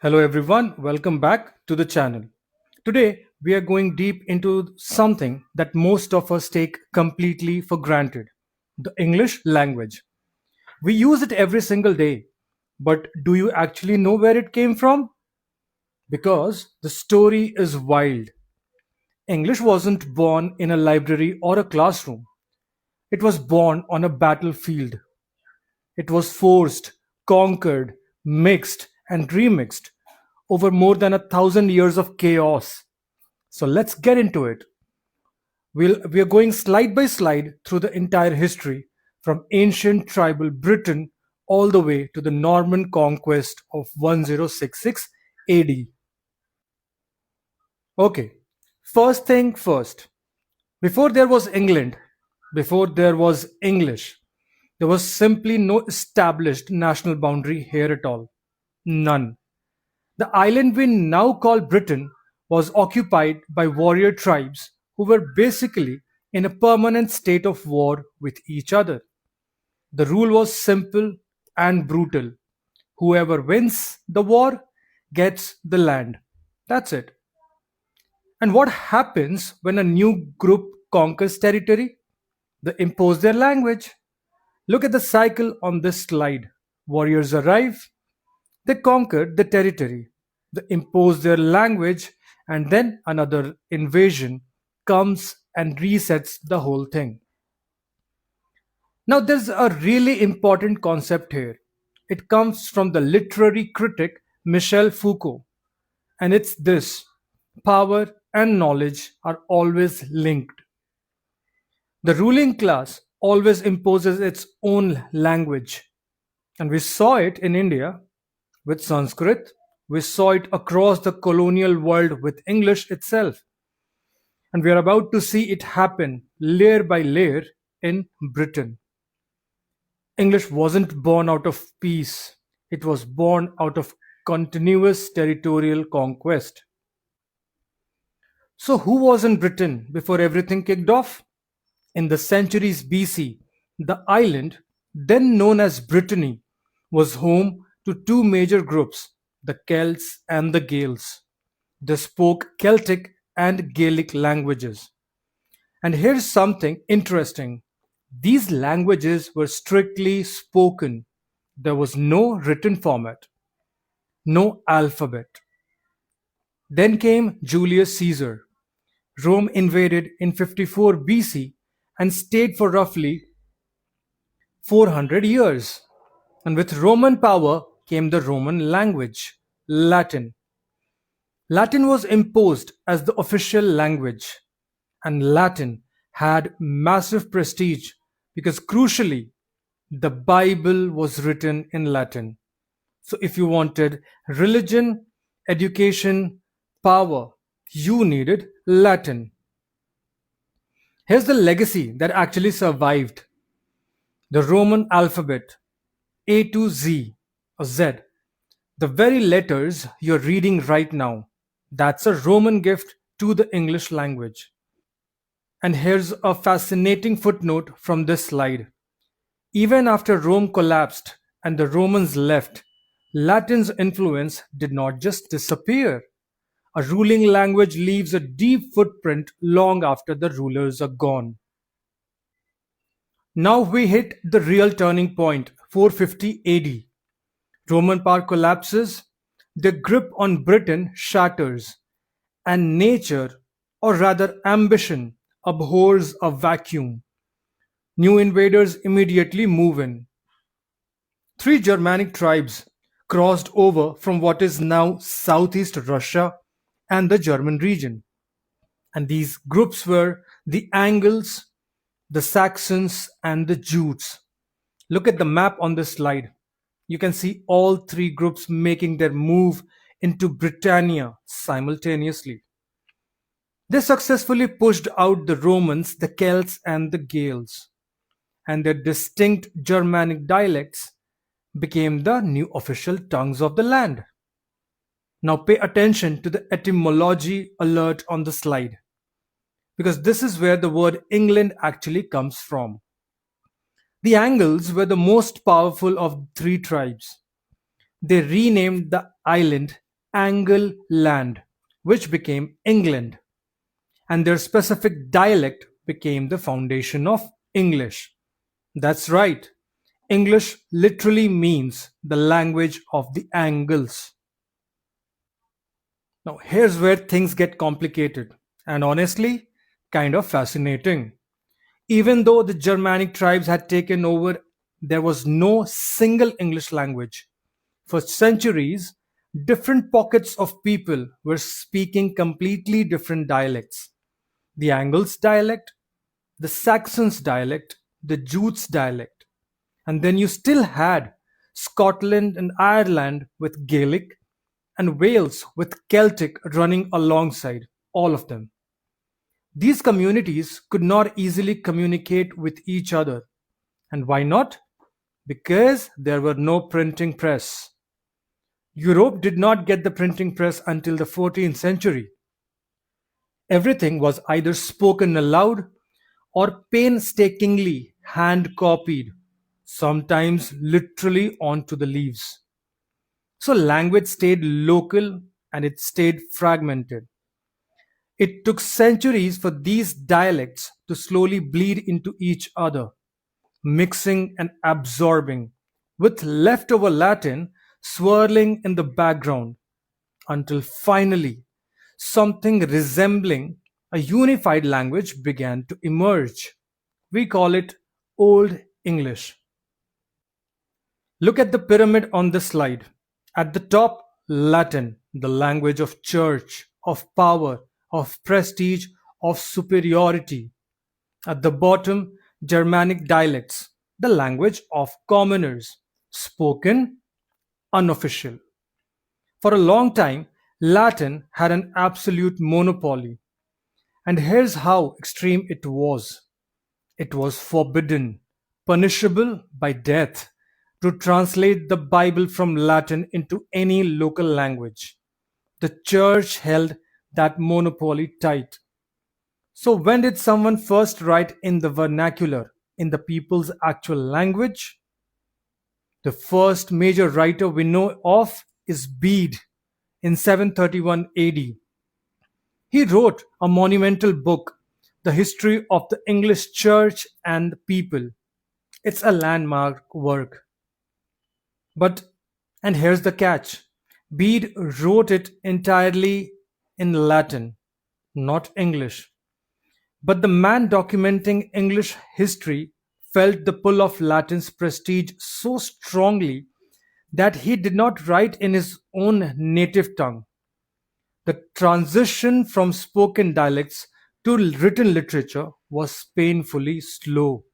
Hello everyone, welcome back to the channel. Today we are going deep into something that most of us take completely for granted, the English language. We use it every single day, but do you actually know where it came from? Because the story is wild. English wasn't born in a library or a classroom, it was born on a battlefield. It was forced, conquered, mixed, and remixed over more than 1,000 years of chaos. So let's get into it. We are going slide by slide through the entire history from ancient tribal Britain all the way to the Norman conquest of 1066 AD. Okay, first thing first. Before there was England, before there was English, there was simply no established national boundary here at all. None. The island we now call Britain was occupied by warrior tribes who were basically in a permanent state of war with each other. The rule was simple and brutal. Whoever wins the war gets the land. That's it. And what happens when a new group conquers territory? They impose their language. Look at the cycle on this slide. Warriors arrive, they conquered the territory, they imposed their language, and then another invasion comes and resets the whole thing. Now, there's a really important concept here. It comes from the literary critic Michel Foucault, and it's this: power and knowledge are always linked. The ruling class always imposes its own language, and we saw it in India with Sanskrit. We saw it across the colonial world with English itself. And we are about to see it happen layer by layer in Britain. English wasn't born out of peace, it was born out of continuous territorial conquest. So, who was in Britain before everything kicked off? In the centuries BC, the island, then known as Brittany, was home to two major groups, the Celts and the Gaels. They spoke Celtic and Gaelic languages. And here's something interesting: these languages were strictly spoken, there was no written format, no alphabet. Then came Julius Caesar. Rome invaded in 54 BC and stayed for roughly 400 years. And with Roman power came the Roman language, Latin. Latin was imposed as the official language, and Latin had massive prestige because, crucially, the Bible was written in Latin. So, if you wanted religion, education, power, you needed Latin. Here's the legacy that actually survived: the Roman alphabet, A to Z, or Z. The very letters you're reading right now, that's a Roman gift to the English language. And here's a fascinating footnote from this slide. Even after Rome collapsed and the Romans left, Latin's influence did not just disappear. A ruling language leaves a deep footprint long after the rulers are gone. Now we hit the real turning point, 450 AD. Roman power collapses, their grip on Britain shatters, and nature, or rather ambition, abhors a vacuum. New invaders immediately move in. Three Germanic tribes crossed over from what is now southeast Russia and the German region. And these groups were the Angles, the Saxons, and the Jutes. Look at the map on this slide. You can see all three groups making their move into Britannia simultaneously. They successfully pushed out the Romans, the Celts, and the Gaels, and their distinct Germanic dialects became the new official tongues of the land. Now pay attention to the etymology alert on the slide, because this is where the word England actually comes from. The Angles were the most powerful of three tribes. They renamed the island Angle land, which became England, and their specific dialect became the foundation of English. That's right. English literally means the language of the Angles. Now, here's where things get complicated and honestly, kind of fascinating. Even though the Germanic tribes had taken over, there was no single English language. For centuries, different pockets of people were speaking completely different dialects. The Angles dialect, the Saxons dialect, the Jutes dialect. And then you still had Scotland and Ireland with Gaelic and Wales with Celtic running alongside all of them. These communities could not easily communicate with each other. And why not? Because there were no printing press. Europe did not get the printing press until the 14th century. Everything was either spoken aloud or painstakingly hand copied, sometimes literally onto the leaves. So language stayed local and it stayed fragmented. It took centuries for these dialects to slowly bleed into each other, mixing and absorbing, with leftover Latin swirling in the background until finally something resembling a unified language began to emerge. We call it Old English. Look at the pyramid on the slide. At the top, Latin, the language of church, of power, of prestige, of superiority. At the bottom, Germanic dialects, the language of commoners, spoken, unofficial. For a long time, Latin had an absolute monopoly. And here's how extreme it was: it was forbidden, punishable by death, to translate the Bible from Latin into any local language. The church held that monopoly tight. So, when did someone first write in the vernacular, in the people's actual language? The first major writer we know of is Bede in 731 AD. He wrote a monumental book, The History of the English Church and the People. It's a landmark work. But, and here's the catch, Bede wrote it entirely in Latin, not English. But the man documenting English history felt the pull of Latin's prestige so strongly that he did not write in his own native tongue. The transition from spoken dialects to written literature was painfully slow.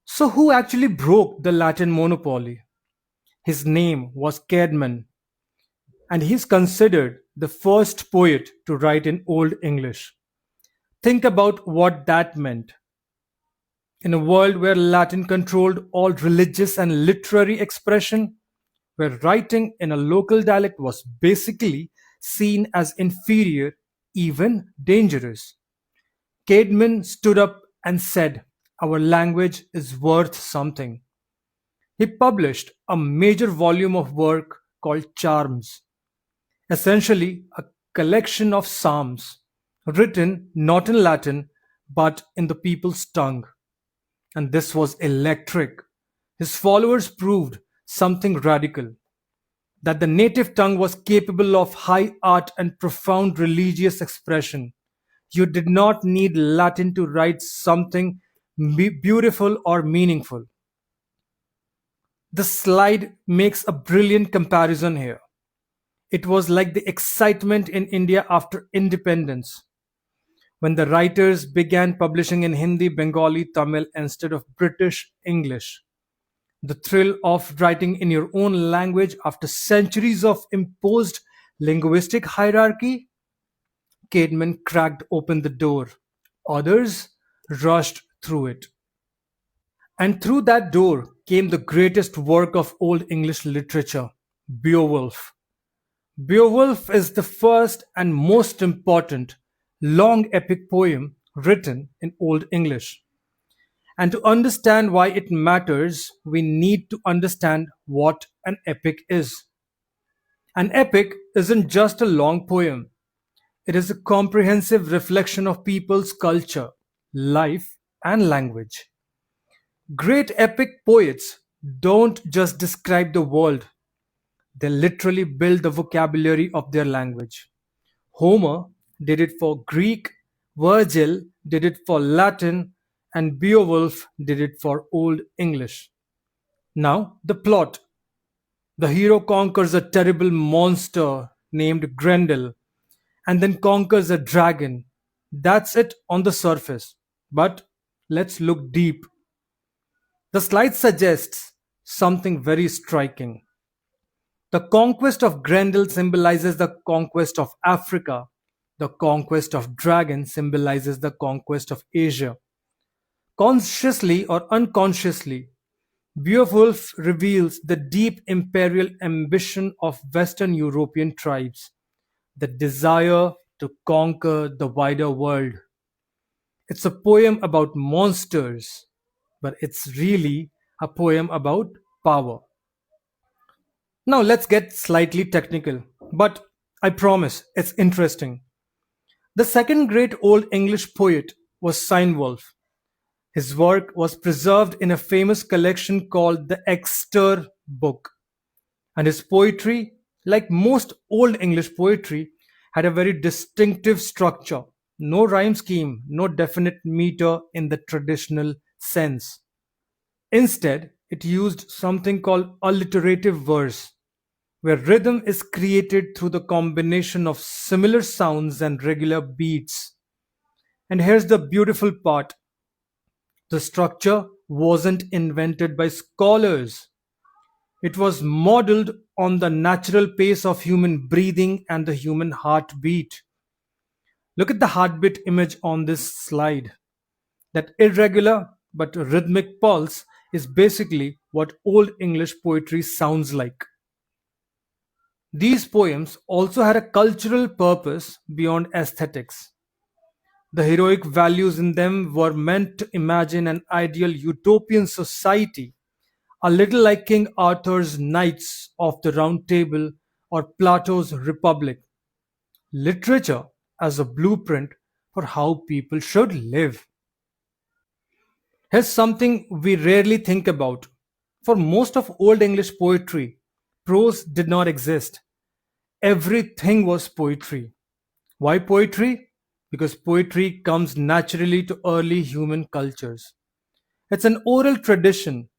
So, who actually broke the Latin monopoly? His name was Caedmon, and he is considered the first poet to write in Old English. Think about what that meant. In a world where Latin controlled all religious and literary expression, where writing in a local dialect was basically seen as inferior, even dangerous, Caedmon stood up and said, "Our language is worth something." He published a major volume of work called Charms, essentially a collection of psalms written not in Latin but in the people's tongue. And this was electric. His followers proved something radical: that the native tongue was capable of high art and profound religious expression. You did not need Latin to write something beautiful or meaningful. The slide makes a brilliant comparison here. It was like the excitement in India after independence, when the writers began publishing in Hindi, Bengali, Tamil instead of British English. The thrill of writing in your own language after centuries of imposed linguistic hierarchy. Caedmon cracked open the door. Others rushed through it. And through that door came the greatest work of Old English literature, Beowulf. Beowulf is the first and most important long epic poem written in Old English. And to understand why it matters, we need to understand what an epic is. An epic isn't just a long poem, it is a comprehensive reflection of people's culture, life, and language. Great epic poets don't just describe the world, they literally build the vocabulary of their language. Homer did it for Greek, Virgil did it for Latin, and Beowulf did it for Old English. Now, the plot. The hero conquers a terrible monster named Grendel and then conquers a dragon. That's it on the surface. But let's look deep. The slide suggests something very striking. The conquest of Grendel symbolizes the conquest of Africa. The conquest of dragon symbolizes the conquest of Asia. Consciously or unconsciously, Beowulf reveals the deep imperial ambition of Western European tribes, the desire to conquer the wider world. It's a poem about monsters, but it's really a poem about power. Now let's get slightly technical, but I promise it's interesting. The second great Old English poet was Cynewulf. His work was preserved in a famous collection called the Exeter Book, and his poetry, like most Old English poetry, had a very distinctive structure. No rhyme scheme, no definite meter in the traditional sense. Instead, it used something called alliterative verse, where rhythm is created through the combination of similar sounds and regular beats. And here's the beautiful part: the structure wasn't invented by scholars, it was modeled on the natural pace of human breathing and the human heartbeat. Look at the heartbeat image on this slide. That irregular but rhythmic pulse is basically what Old English poetry sounds like. These poems also had a cultural purpose beyond aesthetics. The heroic values in them were meant to imagine an ideal utopian society, a little like King Arthur's Knights of the Round Table or Plato's Republic. Literature as a blueprint for how people should live. Here's something we rarely think about. For most of Old English poetry, prose did not exist. Everything was poetry. Why poetry? Because poetry comes naturally to early human cultures. It's an oral tradition.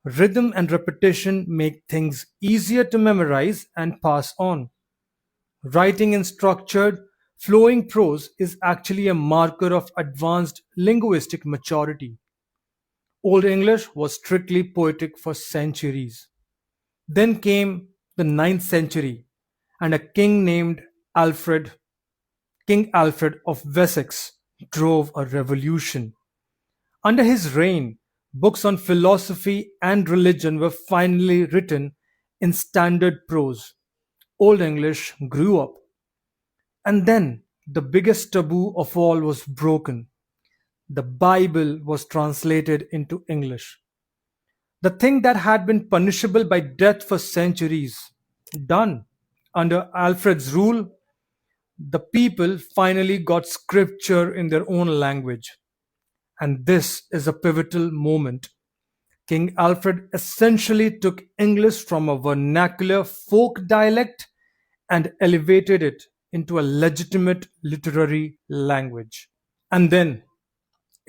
Rhythm and repetition make things easier to memorize and pass on. Writing in structured, flowing prose is actually a marker of advanced linguistic maturity. Old English was strictly poetic for centuries. Then came the ninth century, and a king named Alfred, King Alfred of Wessex, drove a revolution. Under his reign, books on philosophy and religion were finally written in standard prose. Old English grew up. And then the biggest taboo of all was broken. The Bible was translated into English. The thing that had been punishable by death for centuries, done. Under Alfred's rule, the people finally got scripture in their own language. And this is a pivotal moment. King Alfred essentially took English from a vernacular folk dialect and elevated it into a legitimate literary language. And then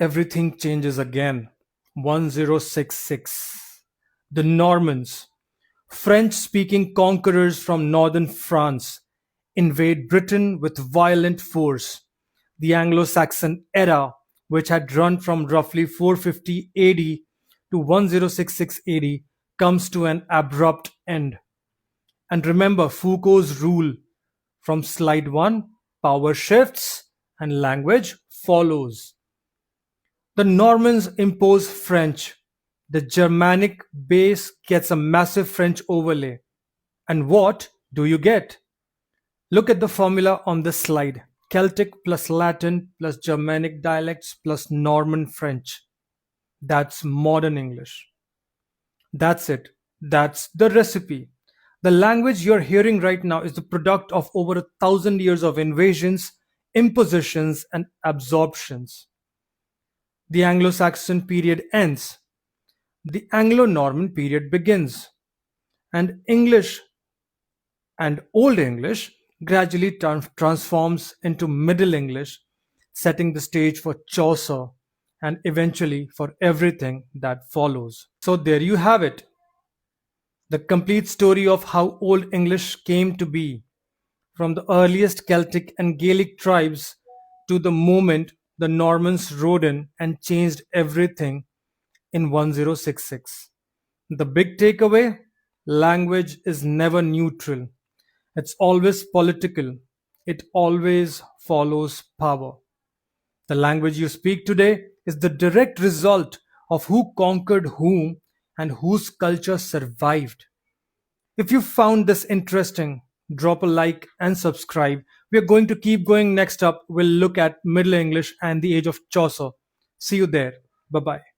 everything changes again. 1066. The Normans, French speaking conquerors from northern France, invade Britain with violent force. The Anglo-Saxon era, which had run from roughly 450 AD to 1066 AD, comes to an abrupt end. And remember Foucault's rule: from slide 1, power shifts and language follows. The Normans impose French. The Germanic base gets a massive French overlay. And what do you get? Look at the formula on this slide: Celtic plus Latin plus Germanic dialects plus Norman French. That's modern English. That's it. That's the recipe. The language you're hearing right now is the product of over 1,000 years of invasions, impositions, and absorptions. The Anglo-Saxon period ends, the Anglo-Norman period begins, and English and Old English gradually transforms into Middle English, setting the stage for Chaucer and eventually for everything that follows. So, there you have it, the complete story of how Old English came to be, from the earliest Celtic and Gaelic tribes to the moment the Normans rode in and changed everything in 1066. The big takeaway: language is never neutral, it's always political, it always follows power. The language you speak today is the direct result of who conquered whom and whose culture survived. If you found this interesting, drop a like and subscribe. We are going to keep going. Next up, we'll look at Middle English and the age of Chaucer. See you there. Bye bye.